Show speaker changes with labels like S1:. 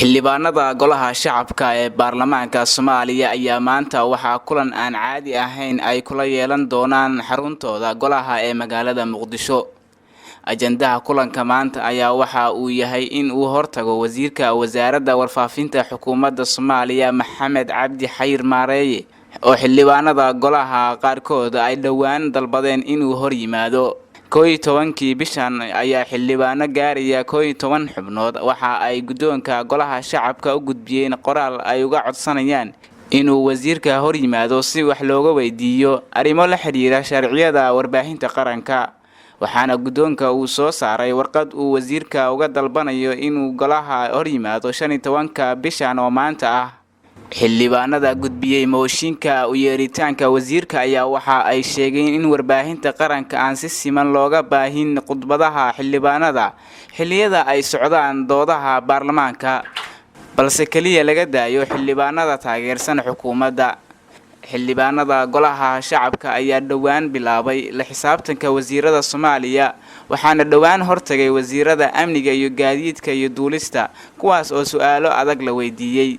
S1: xildhibaanada golaha shacabka ee baarlamaanka Soomaaliya ayaa maanta waxa kulan aan caadi ahayn ay kula yeelan doonaan xaruntooda golaha ee magaalada Muqdisho. Ajandaha kulanka maanta ayaa waxa uu yahay in uu hortago wasiirka wasaaradda warfaafinta xukuumadda Soomaaliya Maxamed Cabdi Xayir Maareeye oo xildhibaanada golaha qaarkood ay dhawaan dalbadeen inuu hor yimaado. 11 bishan ayaa xildhibaano gaaraya 11 xubnood waxa ay gudoonka golaha shacabka u gudbiyeen qoraal ay uga codsanayaan inuu wasiirka hor yimaado si wax looga weydiiyo arrimo la xiriira sharciyada warbaahinta qaranka. waxaana gudoonka uu soo saaray warqad uu wasiirka uga dalbanayo inuu golaha hor yimaado 15 bishan oo maanta ah. xildhibaanada gudbiyay mooshinka u yeeritaanka wasiirka ayaa waxa ay sheegeen in warbaahinta qaranka aan si siman looga baahin khudbadaha xildhibaanada xilliyada ay socdaan doodaha baarlamaanka, balse kaliya laga daayo xildhibaanada taageersan xukuumadda. xildhibaanada golaha shacabka ayaa dhawaan bilaabay la xisaabtanka wasiirada Soomaaliya, waxaana dhawaan hortagay wasiirada amniga iyo gaadiidka iyo duulista, kuwaas oo su'aalo adag la weydiiyay.